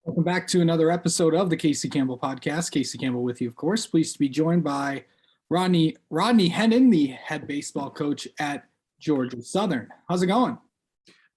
Welcome back to another episode of the Casey Campbell Podcast. Casey Campbell with you, of course. Pleased to be joined by Rodney Hennon, the head baseball coach at Georgia Southern. How's it going?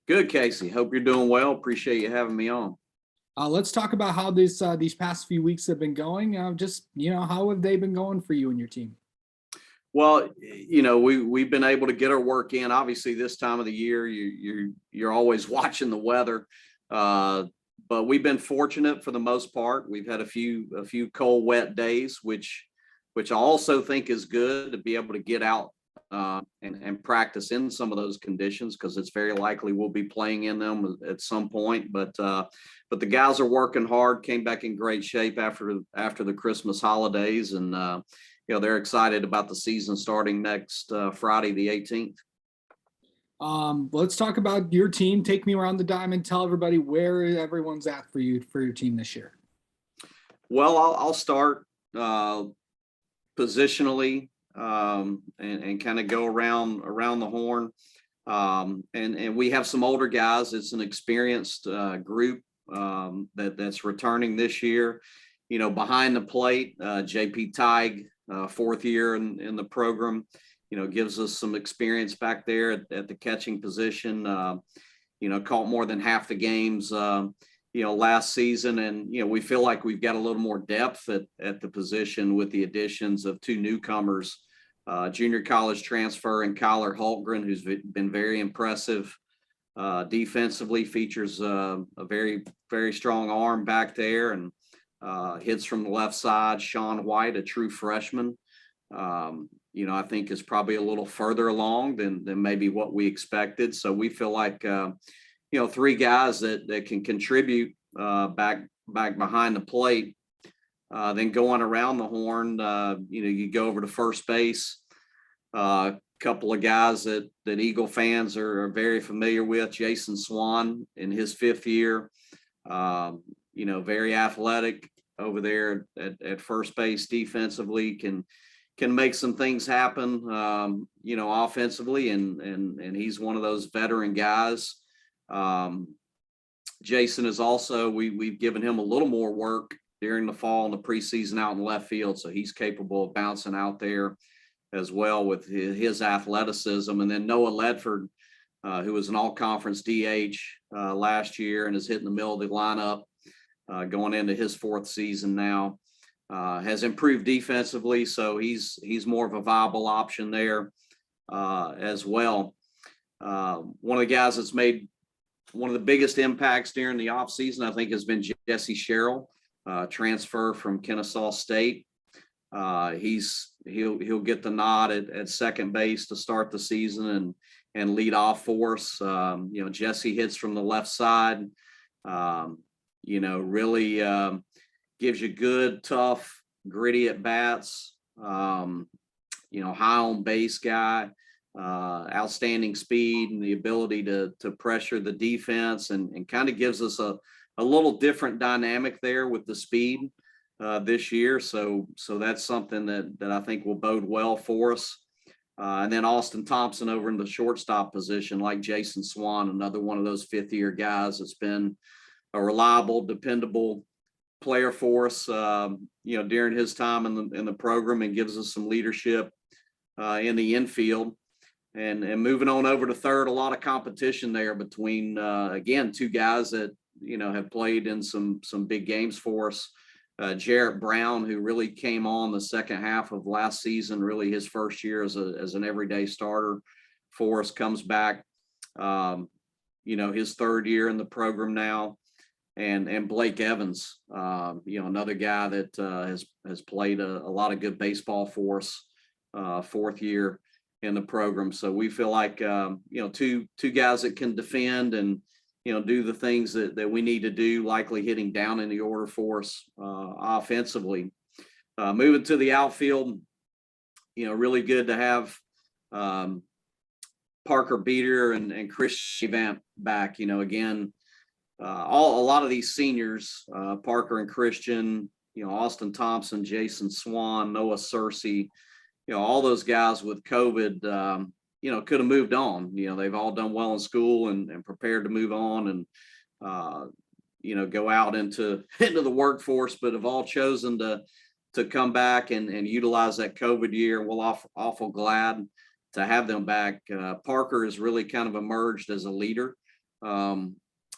Good, Casey. Hope you're doing well. Appreciate you having me on. Let's talk about how these past few weeks have been going. How have they been going for you and your team? Well, we've been able to get our work in. Obviously, this time of the year, you're always watching the weather. But we've been fortunate for the most part. We've had a few cold, wet days, which I also think is good to be able to get out and practice in some of those conditions, because it's very likely we'll be playing in them at some point. But the guys are working hard. Came back in great shape after the Christmas holidays, and they're excited about the season starting next Friday, the 18th. Let's talk about your team. Take me around the diamond. Tell everybody where everyone's at for your team this year. Well, I'll start positionally and kind of go around the horn. And we have some older guys. It's an experienced group that's returning this year. Behind the plate, JP Tighe, fourth year in the program. Gives us some experience back there at the catching position. Caught more than half the games, last season. And, we feel like we've got a little more depth at the position with the additions of two newcomers, junior college transfer and Kyler Holtgren, who's been very impressive defensively, features a very, very strong arm back there, and hits from the left side. Sean White, a true freshman. I think is probably a little further along than maybe what we expected. So we feel like, three guys that can contribute back behind the plate. Then going around the horn, you go over to first base. A couple of guys that Eagle fans are very familiar with. Jason Swann in his fifth year, very athletic over there at first base defensively, can make some things happen, offensively, and he's one of those veteran guys. Jason is also, we've given him a little more work during the fall and the preseason out in left field, so he's capable of bouncing out there as well with his athleticism. And then Noah Ledford, who was an all-conference DH last year and is hitting the middle of the lineup, going into his fourth season now. Has improved defensively, so he's more of a viable option there as well. One of the guys that's made one of the biggest impacts during the offseason, I think, has been Jesse Cheryl, transfer from Kennesaw State. He'll get the nod at second base to start the season and lead off for us. Jesse hits from the left side. Really gives you good, tough, gritty at bats. High on base guy, outstanding speed and the ability to pressure the defense, and kind of gives us a little different dynamic there with the speed this year. So that's something that I think will bode well for us. And then Austin Thompson over in the shortstop position, like Jason Swann, another one of those fifth-year guys that's been a reliable, dependable player for us, during his time in the program, and gives us some leadership in the infield. And moving on over to third, a lot of competition there between, again, two guys that, have played in some big games for us. Jarrett Brown, who really came on the second half of last season, really his first year as an everyday starter for us, comes back, his third year in the program now. And Blake Evans, another guy that has played a lot of good baseball for us, fourth year in the program. So we feel like, two guys that can defend and, do the things that we need to do, likely hitting down in the order for us offensively. Moving to the outfield, really good to have Parker Beater and Chris Vamp back. Again, a lot of these seniors, Parker and Christian, Austin Thompson, Jason Swann, Noah Searcy, all those guys with COVID, could have moved on. They've all done well in school and prepared to move on. And, go out into the workforce, but have all chosen to come back and utilize that COVID year. And we're awful glad to have them back. Parker has really kind of emerged as a leader on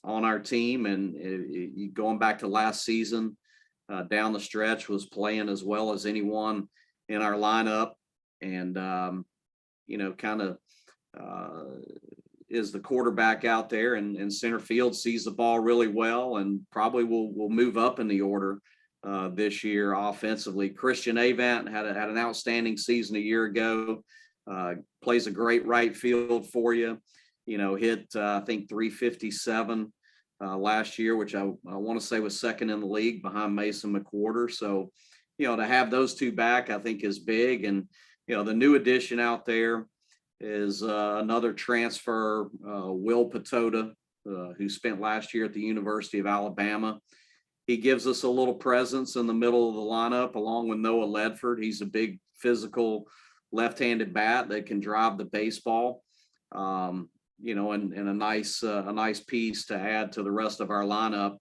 our team, and going back to last season, down the stretch was playing as well as anyone in our lineup, and kind of is the quarterback out there, and center field sees the ball really well, and probably will move up in the order this year offensively. Christian Avant had an outstanding season a year ago. Plays a great right field for you. Hit I think 357 last year, which I want to say was second in the league behind Mason McWhorter. So, to have those two back, I think is big. And, the new addition out there is another transfer, Will Patota, who spent last year at the University of Alabama. He gives us a little presence in the middle of the lineup along with Noah Ledford. He's a big physical left-handed bat that can drive the baseball. And a nice piece to add to the rest of our lineup.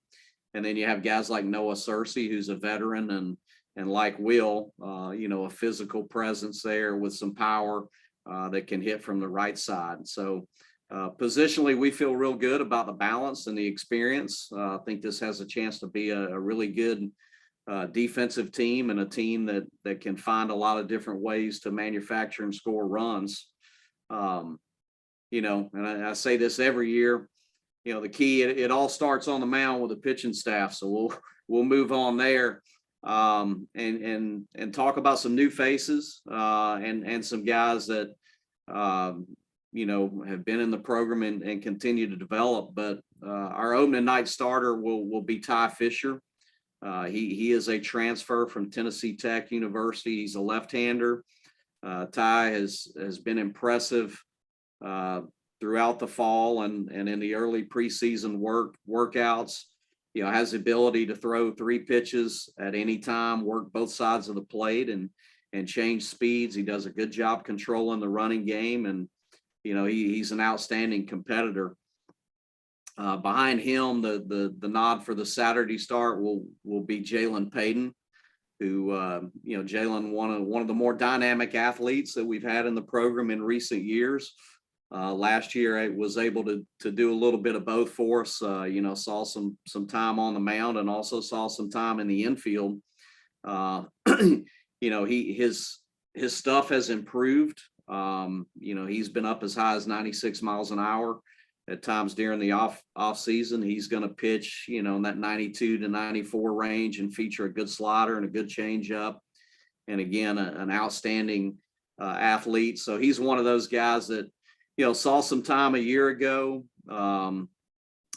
And then you have guys like Noah Searcy, who's a veteran, and like Will, a physical presence there with some power that can hit from the right side. So positionally, we feel real good about the balance and the experience. I think this has a chance to be a really good defensive team, and a team that can find a lot of different ways to manufacture and score runs. And I say this every year, the key, it all starts on the mound with the pitching staff. So we'll move on there and talk about some new faces and some guys that, have been in the program and continue to develop. But our opening night starter will be Ty Fisher. He is a transfer from Tennessee Tech University. He's a left-hander. Ty has been impressive throughout the fall and in the early preseason workouts. Has the ability to throw 3 pitches at any time, work both sides of the plate, and change speeds. He does a good job controlling the running game, and he's an outstanding competitor. Behind him, the nod for the Saturday start will be Jaylen Payton, who Jaylen, one of the more dynamic athletes that we've had in the program in recent years. Last year, I was able to do a little bit of both for us. Saw some time on the mound and also saw some time in the infield. His stuff has improved. He's been up as high as 96 miles an hour at times during the off season. He's going to pitch, in that 92 to 94 range and feature a good slider and a good changeup. And again, an outstanding athlete. So he's one of those guys that, saw some time a year ago,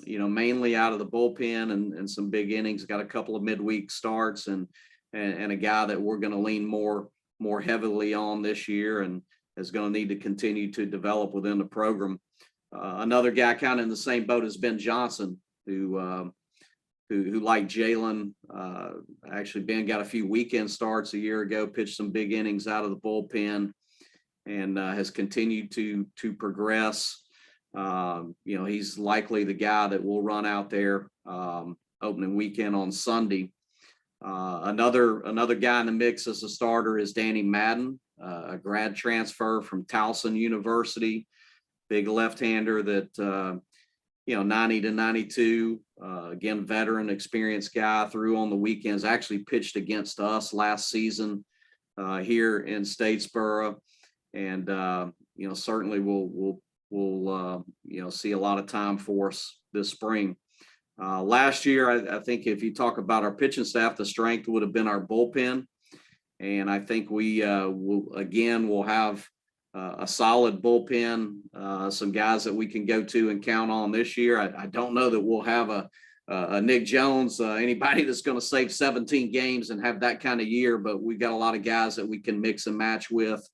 mainly out of the bullpen and some big innings, got a couple of midweek starts, and a guy that we're going to lean more heavily on this year and is going to need to continue to develop within the program. Another guy kind of in the same boat as Ben Johnson, who like Jaylen, actually Ben got a few weekend starts a year ago, pitched some big innings out of the bullpen, and has continued to progress. He's likely the guy that will run out there opening weekend on Sunday. Another guy in the mix as a starter is Danny Madden, a grad transfer from Thompson University, big left-hander that 90 to 92, again, veteran, experienced guy, threw on the weekends, actually pitched against us last season here in Statesboro. And, certainly we'll see a lot of time for us this spring. Last year, I think if you talk about our pitching staff, the strength would have been our bullpen. And I think we will have a solid bullpen, some guys that we can go to and count on this year. I don't know that we'll have a Nick Jones, anybody that's going to save 17 games and have that kind of year, but we've got a lot of guys that we can mix and match with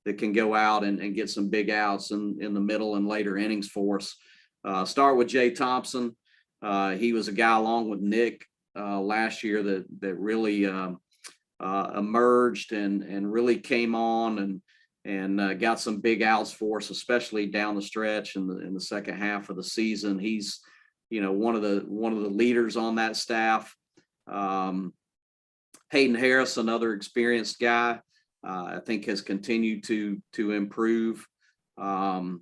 that can go out and get some big outs in the middle and later innings for us. Start with Jay Thompson. He was a guy along with Nick last year that really emerged and really came on and got some big outs for us, especially down the stretch in the second half of the season. He's one of the leaders on that staff. Peyton Harris, another experienced guy, I think has continued to improve. And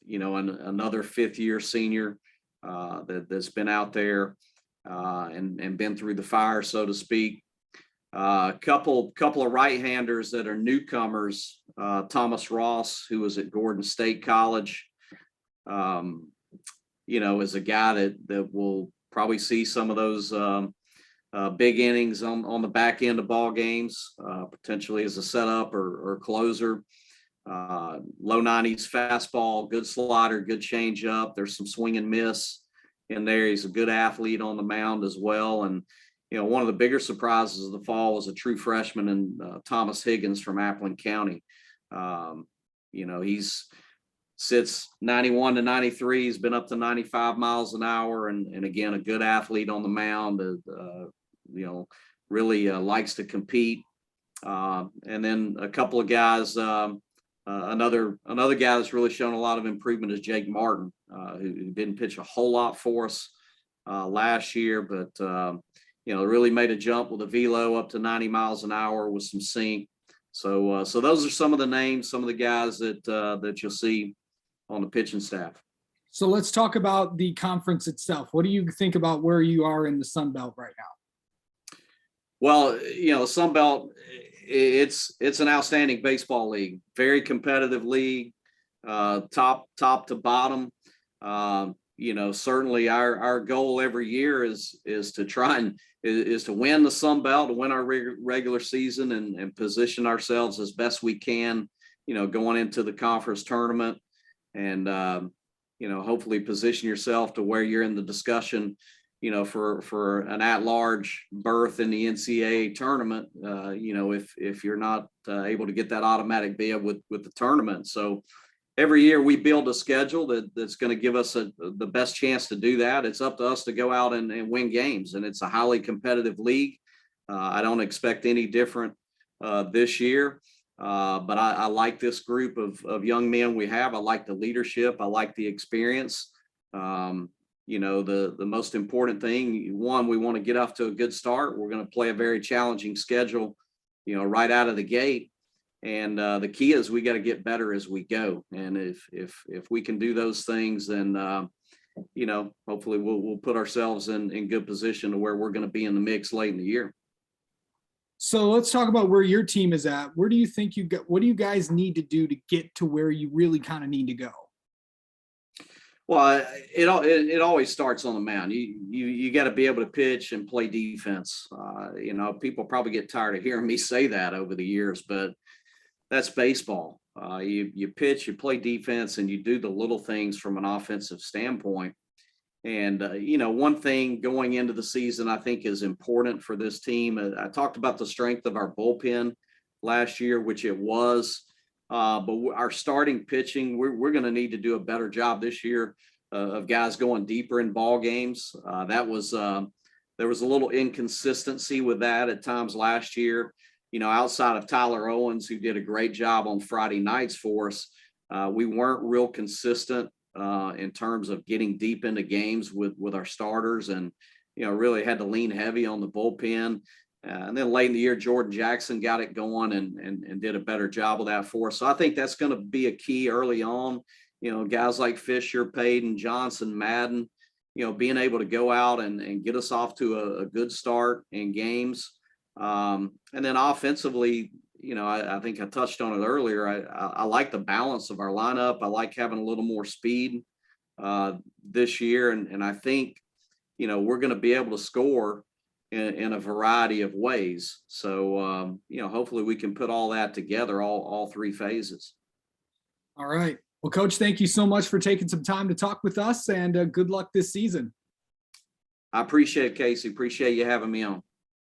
another 5th-year senior that's been out there and been through the fire, so to speak. Couple of right-handers that are newcomers. Thomas Ross, who was at Gordon State College, is a guy that will probably see some of those big innings on the back end of ball games, potentially as a setup or closer. Low 90s fastball, good slider, good changeup. There's some swing and miss in there. He's a good athlete on the mound as well. And one of the bigger surprises of the fall was a true freshman in Thomas Higgins from Appleton County. He's sits 91 to 93. He's been up to 95 miles an hour, and again, a good athlete on the mound. Really likes to compete. And then a couple of guys. Another guy that's really shown a lot of improvement is Jake Martin, who didn't pitch a whole lot for us last year, but really made a jump with a velo up to 90 miles an hour with some sink. So those are some of the names, some of the guys that you'll see on the pitching staff. So let's talk about the conference itself. What do you think about where you are in the Sun Belt right now? Well, the Sun Belt, it's an outstanding baseball league, very competitive league, top to bottom. Certainly our goal every year is to try is to win the Sun Belt, to win our regular season and position ourselves as best we can, going into the conference tournament, and hopefully position yourself to where you're in the discussion, for an at-large berth in the NCAA tournament, if you're not able to get that automatic bid with the tournament. So every year we build a schedule that's going to give us the best chance to do that. It's up to us to go out and win games, and it's a highly competitive league. I don't expect any different this year, but I like this group of young men we have. I like the leadership. I like the experience. The most important thing, one, we want to get off to a good start. We're going to play a very challenging schedule, right out of the gate. And the key is we got to get better as we go. And if we can do those things, then, hopefully we'll put ourselves in good position to where we're going to be in the mix late in the year. So let's talk about where your team is at. Where do you think what do you guys need to do to get to where you really kind of need to go? Well, it always starts on the mound. You got to be able to pitch and play defense. People probably get tired of hearing me say that over the years, but that's baseball. You pitch, you play defense, and you do the little things from an offensive standpoint. And one thing going into the season I think is important for this team. I talked about the strength of our bullpen last year, which it was. But our starting pitching, we're going to need to do a better job this year of guys going deeper in ball games. There was a little inconsistency with that at times last year. Outside of Tyler Owens, who did a great job on Friday nights for us, we weren't real consistent in terms of getting deep into games with our starters, and really had to lean heavy on the bullpen. And then late in the year, Jordan Jackson got it going and did a better job of that for us. So I think that's going to be a key early on. Guys like Fisher, Payton, Johnson, Madden, being able to go out and get us off to a good start in games. And then offensively, I think I touched on it earlier. I like the balance of our lineup. I like having a little more speed this year. And I think, we're going to be able to score in a variety of ways. So, hopefully we can put all that together, all three phases. All right. Well, Coach, thank you so much for taking some time to talk with us, and good luck this season. I appreciate it, Casey. Appreciate you having me on.